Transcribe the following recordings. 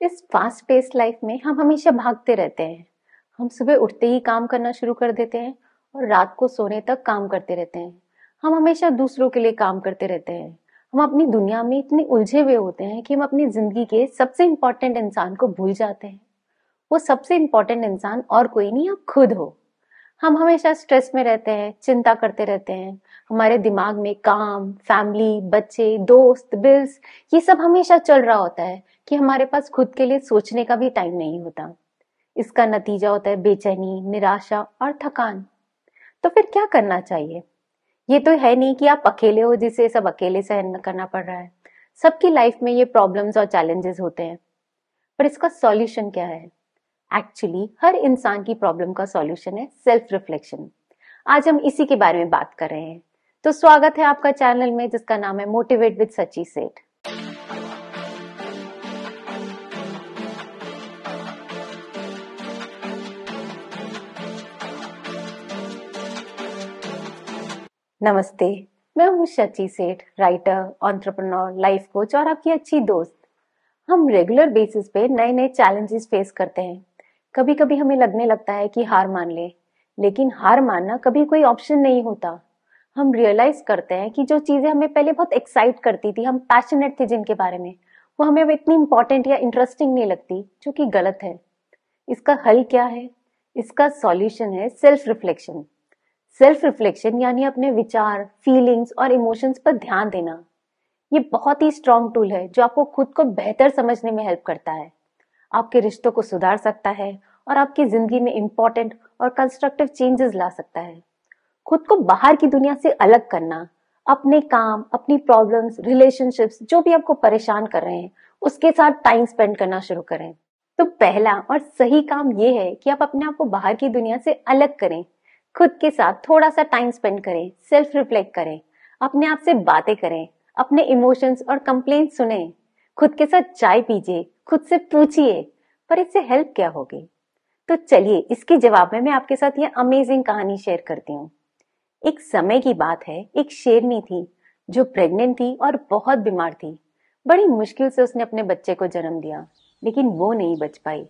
इस fast paced life में हम हमेशा भागते रहते हैं। हम सुबह उठते ही काम करना शुरू कर देते हैं और रात को सोने तक काम करते रहते हैं। हम हमेशा दूसरों के लिए काम करते रहते हैं। हम अपनी दुनिया में इतने उलझे हुए होते हैं कि हम अपनी जिंदगी के सबसे इम्पोर्टेंट इंसान को भूल जाते हैं। वो सबसे इम्पोर्टेंट इंसान और कोई नहीं, आप खुद हो। हम हमेशा स्ट्रेस में रहते हैं, चिंता करते रहते हैं। हमारे दिमाग में काम, फैमिली, बच्चे, दोस्त, बिल्स, ये सब हमेशा चल रहा होता है कि हमारे पास खुद के लिए सोचने का भी टाइम नहीं होता। इसका नतीजा होता है बेचैनी, निराशा और थकान। तो फिर क्या करना चाहिए? ये तो है नहीं कि आप अकेले हो जिसे सब अकेले सहन करना पड़ रहा है। सबकी लाइफ में ये प्रॉब्लम्स और चैलेंजेस होते हैं, पर इसका सॉल्यूशन क्या है? एक्चुअली हर इंसान की प्रॉब्लम का सॉल्यूशन है सेल्फ रिफ्लेक्शन। आज हम इसी के बारे में बात कर रहे हैं। तो स्वागत है आपका चैनल में, जिसका नाम है मोटिवेट विद सची सेठ। नमस्ते, मैं हूँ सची सेठ, राइटर, एंटरप्रेन्योर, लाइफ कोच और आपकी अच्छी दोस्त। हम रेगुलर बेसिस पे नए नए चैलेंजेस फेस करते हैं। कभी कभी हमें लगने लगता है कि हार मान ले, लेकिन हार मानना कभी कोई ऑप्शन नहीं होता। हम रियलाइज करते हैं कि जो चीजें हमें पहले बहुत एक्साइट करती थी, हम पैशनेट थे जिनके बारे में, वो हमें अब इतनी इंपॉर्टेंट या इंटरेस्टिंग नहीं लगती, जो कि गलत है। इसका हल क्या है? इसका सॉल्यूशन है सेल्फ रिफ्लेक्शन। सेल्फ रिफ्लेक्शन यानी अपने विचार, फीलिंग्स और इमोशंस पर ध्यान देना। ये बहुत ही स्ट्रॉन्ग टूल है जो आपको खुद को बेहतर समझने में हेल्प करता है, आपके रिश्तों को सुधार सकता है और आपकी जिंदगी में इंपॉर्टेंट और कंस्ट्रक्टिव चेंजेस ला सकता है। खुद को बाहर की दुनिया से अलग करना, अपने काम, अपनी प्रॉब्लम्स, रिलेशनशिप्स, जो भी आपको परेशान कर रहे हैं, उसके साथ टाइम स्पेंड करना शुरू करें। तो पहला और सही काम ये है कि आप अपने आप को बाहर की दुनिया से अलग करें। खुद के साथ थोड़ा सा टाइम स्पेंड करें, सेल्फ रिफ्लेक्ट करें, अपने आप से बातें करें, अपने इमोशंस और कंप्लेंट सुने, खुद के साथ चाय पीजिए, खुद से पूछिए, पर इससे हेल्प क्या होगी? तो चलिए, इसके जवाब में मैं आपके साथ ये अमेजिंग कहानी शेयर करती हूँ। एक समय की बात है, एक शेरनी थी जो प्रेग्नेंट थी और बहुत बीमार थी। बड़ी मुश्किल से उसने अपने बच्चे को जन्म दिया, लेकिन वो नहीं बच पाई।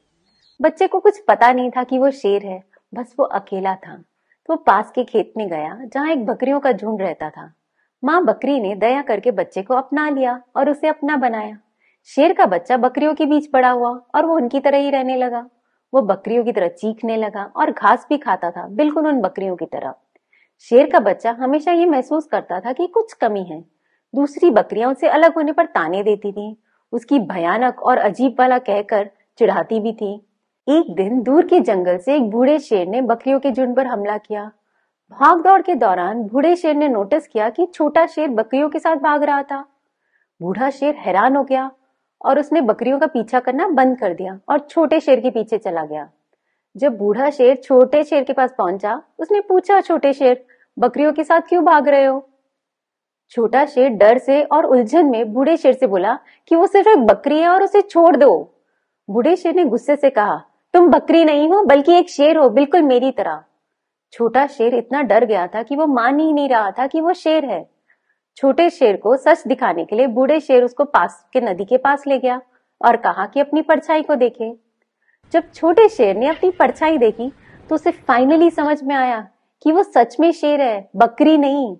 बच्चे को कुछ पता नहीं था कि वो शेर है, बस वो अकेला था। तो वो पास के खेत में गया जहाँ एक बकरियों का झुंड रहता था। माँ बकरी ने दया करके बच्चे को अपना लिया और उसे अपना बनाया। शेर का बच्चा बकरियों के बीच बड़ा हुआ और वो उनकी तरह ही रहने लगा। वो बकरियों की तरह चीखने लगा और घास भी खाता था, बिल्कुल उन बकरियों की तरह। शेर का बच्चा हमेशा ये महसूस करता था कि कुछ कमी है। दूसरी बकरियां उसे अलग होने पर ताने देती थी, उसकी भयानक और अजीब वाला कहकर चिढ़ाती भी थी। एक दिन दूर के जंगल से एक बूढ़े शेर ने बकरियों के झुंड पर हमला किया। भाग दौड़ के दौरान बूढ़े शेर ने नोटिस किया कि छोटा शेर बकरियों के साथ भाग रहा था। बूढ़ा शेर हैरान हो गया और उसने बकरियों का पीछा करना बंद कर दिया और छोटे शेर के पीछे चला गया। जब बूढ़ा शेर छोटे शेर के पास पहुंचा, उसने पूछा, छोटे शेर, बकरियों के साथ क्यों भाग रहे हो? छोटा शेर डर से और उलझन में बूढ़े शेर से बोला कि वो सिर्फ एक बकरी है और उसे छोड़ दो। बूढ़े शेर ने गुस्से से कहा, तुम बकरी नहीं हो बल्कि एक शेर हो, बिल्कुल मेरी तरह। छोटा शेर इतना डर गया था कि वो मान ही नहीं रहा था कि वो शेर है। छोटे शेर को सच दिखाने के लिए बूढ़े शेर उसको पास के नदी के पास ले गया और कहा कि अपनी परछाई को देखे। जब छोटे शेर ने अपनी परछाई देखी तो उसे फाइनली समझ में आया कि वो सच में शेर है, बकरी नहीं।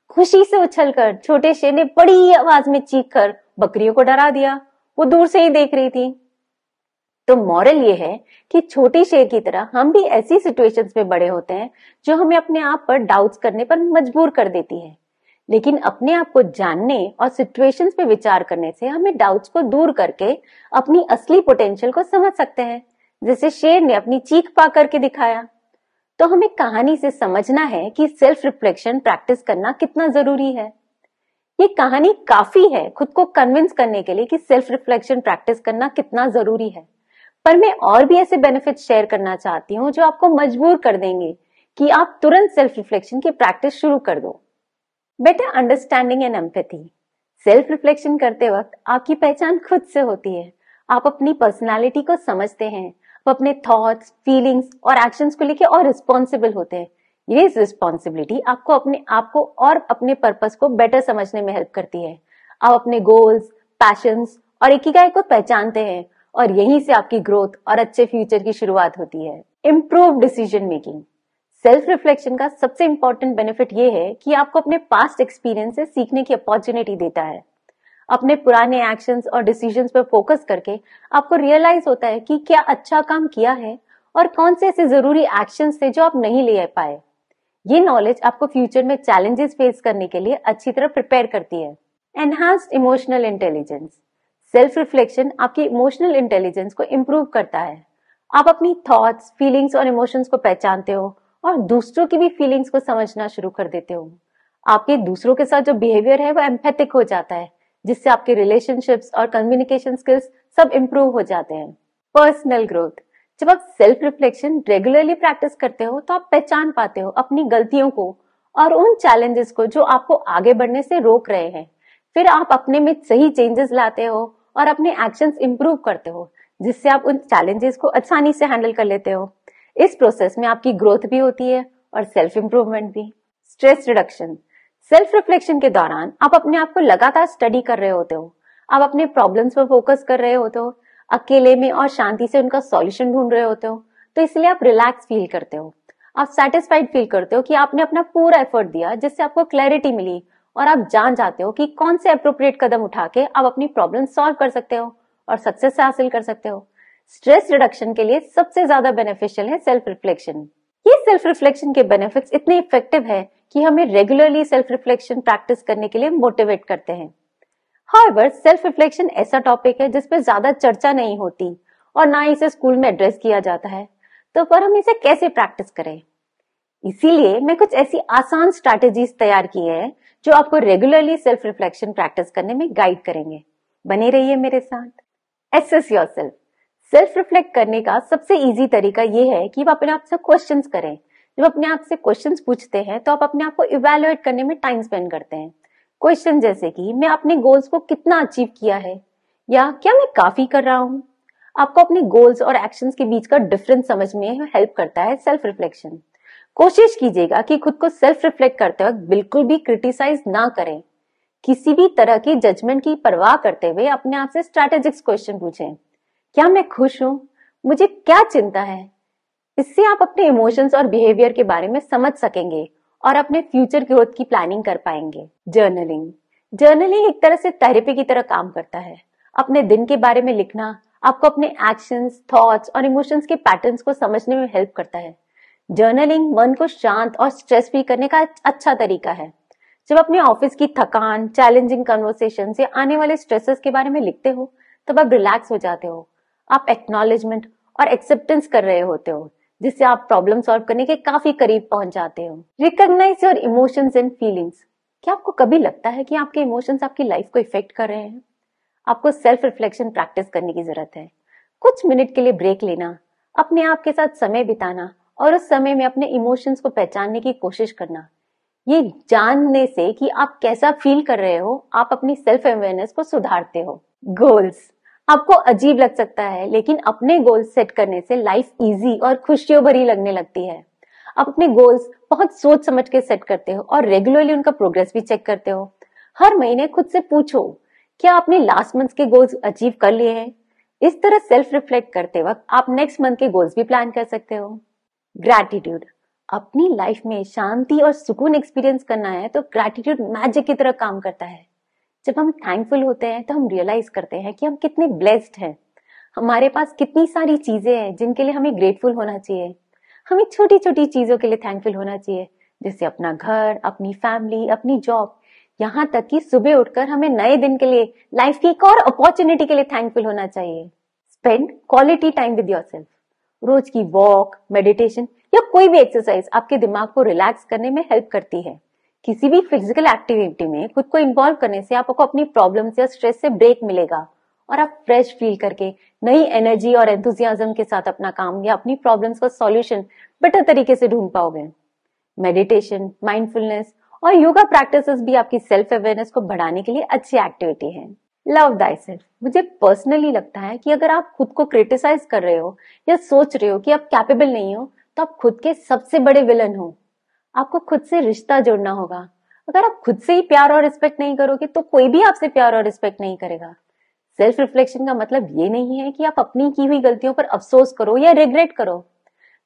खुशी से उछलकर छोटे शेर ने बड़ी आवाज में चीखकर बकरियों को डरा दिया। वो दूर से ही देख रही थी। तो मॉरल ये है कि छोटे शेर की तरह हम भी ऐसी सिचुएशंस में बड़े होते हैं जो हमें अपने आप पर डाउट्स करने पर मजबूर कर देती है, लेकिन अपने आप को जानने और सिचुएशंस पे विचार करने से हमें डाउट्स को दूर करके अपनी असली पोटेंशियल को समझ सकते हैं, जैसे शेर ने अपनी चीख पा करके दिखाया। तो हमें कहानी से समझना है कि सेल्फ रिफ्लेक्शन प्रैक्टिस करना कितना जरूरी है। ये कहानी काफी है खुद को कन्विंस करने के लिए कि सेल्फ रिफ्लेक्शन प्रैक्टिस करना कितना जरूरी है, पर मैं और भी ऐसे बेनिफिट्स शेयर करना चाहती हूँ जो आपको मजबूर कर देंगे कि आप तुरंत सेल्फ रिफ्लेक्शन की प्रैक्टिस शुरू कर दो। Better understanding and empathy. Self reflection करते वक्त आपकी पहचान खुद से होती है। आप अपनी पर्सनालिटी को समझते हैं, आप अपने थॉट्स, फीलिंग्स और एक्शंस को लेके और रिस्पॉन्सिबल होते हैं। ये रिस्पॉन्सिबिलिटी आपको अपने आप को और अपने पर्पस को बेटर समझने में हेल्प करती है। आप अपने गोल्स, पैशंस और इकिगाई को पहचानते हैं और यहीं से आपकी ग्रोथ और अच्छे फ्यूचर की शुरुआत होती है। Improve decision making. Self reflection का सबसे इंपॉर्टेंट बेनिफिट ये है कि आपको अपने पास्ट एक्सपीरियंस से सीखने की अपॉर्चुनिटी देता है। अपने पुराने एक्शंस और डिसीजंस पर फोकस करके आपको रियलाइज होता है कि क्या अच्छा काम किया है और कौन से ऐसे जरूरी एक्शंस थे जो आप नहीं ले पाए। ये नॉलेज आपको फ्यूचर में चैलेंजेस फेस करने के लिए अच्छी तरह प्रिपेयर करती है। Enhanced emotional intelligence. Self reflection आपकी इमोशनल इंटेलिजेंस को इम्प्रूव करता है। आप अपनी थॉट्स, फीलिंग्स और इमोशंस को पहचानते हो और दूसरों की भी फीलिंग्स को समझना शुरू कर देते हो। आपके दूसरों के साथ जो बिहेवियर है वो एम्पैथिक हो जाता है, जिससे आपके रिलेशनशिप्स और कम्युनिकेशन स्किल्स सब इम्प्रूव हो जाते हैं। Personal growth. जब आप सेल्फ रिफ्लेक्शन रेगुलरली प्रैक्टिस करते हो तो आप पहचान पाते हो अपनी गलतियों को और उन चैलेंजेस को जो आपको आगे बढ़ने से रोक रहे हैं। फिर आप अपने में सही चेंजेस लाते हो और अपने एक्शंस इंप्रूव करते हो, जिससे आप उन चैलेंजेस को आसानी से हैंडल कर लेते हो। इस प्रोसेस में आपकी ग्रोथ भी होती है और सेल्फ इंप्रूवमेंट भी। Stress reduction. सेल्फ रिफ्लेक्शन के दौरान आप अपने आप को लगातार स्टडी कर रहे होते हो। आप अपने प्रॉब्लम्स पर फोकस कर रहे होते हो, अकेले में और शांति से उनका सॉल्यूशन ढूंढ रहे होते हो। तो इसलिए आप रिलैक्स फील करते हो, आप सेटिस्फाइड फील करते हो कि आपने अपना पूरा एफर्ट दिया, जिससे आपको क्लैरिटी मिली और आप जान जाते हो कि कौन से अप्रोप्रिएट कदम उठा के आप अपनी प्रॉब्लम सॉल्व कर सकते हो और सक्सेस हासिल कर सकते हो। स्ट्रेस रिडक्शन के लिए सबसे ज्यादा बेनिफिशियल है सेल्फ रिफ्लेक्शन। ये सेल्फ रिफ्लेक्शन के बेनिफिट्स इतने इफेक्टिव है कि हमें रेगुलरली सेल्फ रिफ्लेक्शन प्रैक्टिस करने के लिए मोटिवेट करते हैं। हाउएवर, सेल्फ रिफ्लेक्शन ऐसा टॉपिक है जिस पे ज्यादा चर्चा नहीं होती और ना इसे स्कूल में एड्रेस किया जाता है, तो पर हम इसे कैसे प्रैक्टिस करें? इसीलिए मैं कुछ ऐसी आसान स्ट्रैटेजीज तैयार की है जो आपको रेगुलरली सेल्फ रिफ्लेक्शन प्रैक्टिस करने में गाइड करेंगे। बने रहिए मेरे साथ। Assess yourself. सेल्फ रिफ्लेक्ट करने का सबसे इजी तरीका ये है कि आप अपने आप से क्वेश्चंस करें। जब अपने आप से क्वेश्चंस पूछते हैं तो आप अपने आप को इवैल्यूएट करने में टाइम स्पेंड करते हैं। क्वेश्चन जैसे कि मैं अपने गोल्स को कितना अचीव किया है, या क्या मैं काफी कर रहा हूँ। आपको अपने गोल्स और एक्शंस के बीच का डिफरेंस समझ में हेल्प करता है सेल्फ रिफ्लेक्शन। कोशिश कीजिएगा कि खुद को सेल्फ रिफ्लेक्ट करते वक्त बिल्कुल भी क्रिटिसाइज ना करें। किसी भी तरह की जजमेंट की परवाह करते हुए अपने आप से स्ट्रैटेजिक क्वेश्चन पूछें। क्या मैं खुश हूं? मुझे क्या चिंता है? इससे आप अपने इमोशंस और बिहेवियर के बारे में समझ सकेंगे और अपने फ्यूचर ग्रोथ की प्लानिंग कर पाएंगे। जर्नलिंग। जर्नलिंग एक तरह से थेरेपी की तरह काम करता है। अपने दिन के बारे में लिखना आपको अपने एक्शंस, थॉट्स और इमोशंस के पैटर्न्स को समझने में हेल्प करता है। जर्नलिंग मन को शांत और स्ट्रेस फ्री करने का अच्छा तरीका है। जब अपने ऑफिस की थकान, चैलेंजिंग कन्वर्सेशन से आने वाले स्ट्रेसेस के बारे में लिखते हो तब आप रिलैक्स हो जाते हो। आप एक्नॉलेजमेंट और एक्सेप्टेंस कर रहे होते हो, जिससे आप प्रॉब्लम सॉल्व करने के काफी करीब पहुंच जाते हो। Recognise your emotions and feelings. क्या आपको कभी लगता है कि आपके इमोशंस आपकी लाइफ को इफेक्ट कर रहे हैं? आपको सेल्फ रिफ्लेक्शन प्रैक्टिस करने की जरूरत है। कुछ मिनट के लिए ब्रेक लेना, अपने आप के साथ समय बिताना और उस समय में अपने इमोशंस को पहचानने की कोशिश करना। ये जानने से कि आप कैसा फील कर रहे हो, आप अपनी सेल्फ अवेयरनेस को सुधारते हो। गोल्स। आपको अजीब लग सकता है, लेकिन अपने गोल्स सेट करने से लाइफ इजी और खुशियों भरी लगने लगती है। आप अपने गोल्स बहुत सोच समझ के सेट करते हो और रेगुलरली उनका प्रोग्रेस भी चेक करते हो। हर महीने खुद से पूछो, क्या आपने लास्ट मंथ के गोल्स अचीव कर लिए हैं? इस तरह सेल्फ रिफ्लेक्ट करते वक्त आप नेक्स्ट मंथ के गोल्स भी प्लान कर सकते हो। ग्रैटिट्यूड। अपनी लाइफ में शांति और सुकून एक्सपीरियंस करना है तो ग्रैटिट्यूड मैजिक की तरह काम करता है। जब हम थैंकफुल होते हैं तो हम रियलाइज करते हैं कि हम कितने ब्लेस्ड हैं। हमारे पास कितनी सारी चीजें हैं जिनके लिए हमें ग्रेटफुल होना चाहिए। हमें छोटी छोटी चीजों के लिए थैंकफुल होना चाहिए, जैसे अपना घर, अपनी फैमिली, अपनी जॉब, यहाँ तक कि सुबह उठकर हमें नए दिन के लिए, लाइफ की एक और अपॉर्चुनिटी के लिए थैंकफुल होना चाहिए। Spend quality time with yourself. रोज की वॉक, मेडिटेशन या कोई भी एक्सरसाइज आपके दिमाग को रिलैक्स करने में हेल्प करती है। किसी भी फिजिकल एक्टिविटी में खुद को इन्वॉल्व करने से आपको अपनी प्रॉब्लम्स या स्ट्रेस से ब्रेक मिलेगा और आप फ्रेश फील करके नई एनर्जी और एंथुजियाज्म के साथ अपना काम या अपनी प्रॉब्लम्स का सॉल्यूशन बेटर तरीके से ढूंढ पाओगे। मेडिटेशन, माइंडफुलनेस और योगा प्रैक्टिसेस भी आपकी सेल्फ अवेयरनेस को बढ़ाने के लिए अच्छी एक्टिविटी है। Love thyself. मुझे पर्सनली लगता है कि अगर आप खुद को क्रिटिसाइज कर रहे हो या सोच रहे हो कि आप कैपेबल नहीं हो, तो आप खुद के सबसे बड़े विलन हो। आपको खुद से रिश्ता जोड़ना होगा। अगर आप खुद से ही प्यार और रिस्पेक्ट नहीं करोगे तो कोई भी आपसे प्यार और रिस्पेक्ट नहीं करेगा। सेल्फ रिफ्लेक्शन का मतलब ये नहीं है कि आप अपनी की हुई गलतियों पर अफसोस करो या रिग्रेट करो।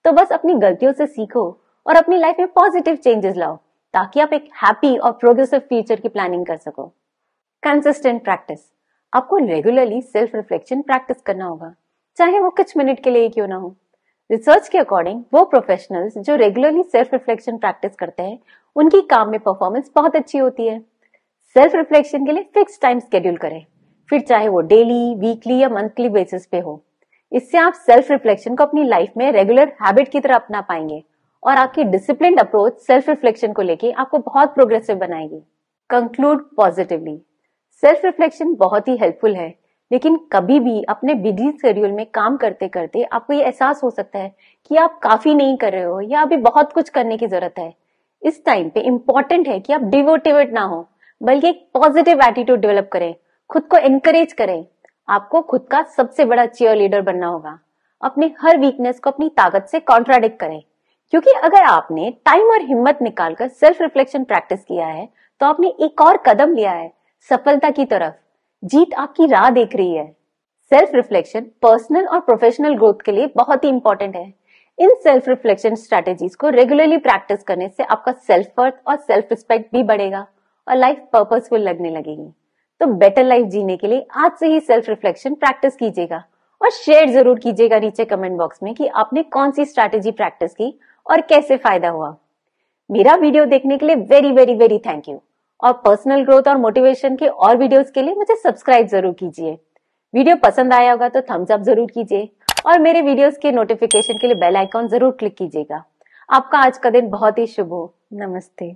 तो बस अपनी गलतियों से सीखो और अपनी लाइफ में पॉजिटिव चेंजेस लाओ, ताकि आप एक हैप्पी और प्रोग्रेसिव फ्यूचर की प्लानिंग कर सको। Consistent practice. आपको रेगुलरली सेल्फ रिफ्लेक्शन प्रैक्टिस करना होगा, चाहे वो कुछ मिनट के लिए क्यों ना हो। रिसर्च के अकॉर्डिंग वो प्रोफेशनल्स जो रेगुलरली सेल्फ रिफ्लेक्शन प्रैक्टिस करते हैं, उनकी काम में परफॉर्मेंस बहुत अच्छी होती है। सेल्फ रिफ्लेक्शन के लिए फिक्स टाइम शेड्यूल करें, फिर चाहे वो डेली, वीकली या मंथली बेसिस पे हो। इससे आप सेल्फ रिफ्लेक्शन को अपनी लाइफ में रेगुलर हैबिट की तरह अपना पाएंगे और आपकी डिसिप्लिन्ड अप्रोच सेल्फ रिफ्लेक्शन को लेके आपको बहुत प्रोग्रेसिव बनाएगी। Conclude positively. सेल्फ रिफ्लेक्शन बहुत ही हेल्पफुल है, लेकिन कभी भी अपने बिजी शेड्यूल में काम करते करते आपको ये एहसास हो सकता है कि आप काफी नहीं कर रहे हो या अभी बहुत कुछ करने की जरूरत है। इस टाइम पे इंपॉर्टेंट है कि आप डिमोटिवेट ना हो, बल्कि एक पॉजिटिव एटीट्यूड डेवलप करें, खुद को एनकरेज करें। आपको खुद का सबसे बड़ा चीयर लीडर बनना होगा। अपने हर वीकनेस को अपनी ताकत से कॉन्ट्राडिक्ट करें, क्योंकि अगर आपने टाइम और हिम्मत निकालकर सेल्फ रिफ्लेक्शन प्रैक्टिस किया है तो आपने एक और कदम लिया है सफलता की तरफ। जीत आपकी राह देख रही है। सेल्फ रिफ्लेक्शन पर्सनल और प्रोफेशनल ग्रोथ के लिए बहुत ही इंपॉर्टेंट है। इन सेल्फ रिफ्लेक्शन स्ट्रेटेजीज को रेगुलरली प्रैक्टिस करने से आपका सेल्फ वर्थ और सेल्फ रिस्पेक्ट भी बढ़ेगा और लाइफ पर्पसफुल लगने लगेगी। तो बेटर लाइफ जीने के लिए आज से ही सेल्फ रिफ्लेक्शन प्रैक्टिस कीजिएगा और शेयर जरूर कीजिएगा नीचे कमेंट बॉक्स में कि आपने कौन सी स्ट्रैटेजी प्रैक्टिस की और कैसे फायदा हुआ। मेरा वीडियो देखने के लिए very very very thank you. और पर्सनल ग्रोथ और मोटिवेशन के और वीडियोस के लिए मुझे सब्सक्राइब जरूर कीजिए। वीडियो पसंद आया होगा तो थम्स अप जरूर कीजिए और मेरे वीडियोस के नोटिफिकेशन के लिए बेल आइकॉन जरूर क्लिक कीजिएगा। आपका आज का दिन बहुत ही शुभ हो। नमस्ते।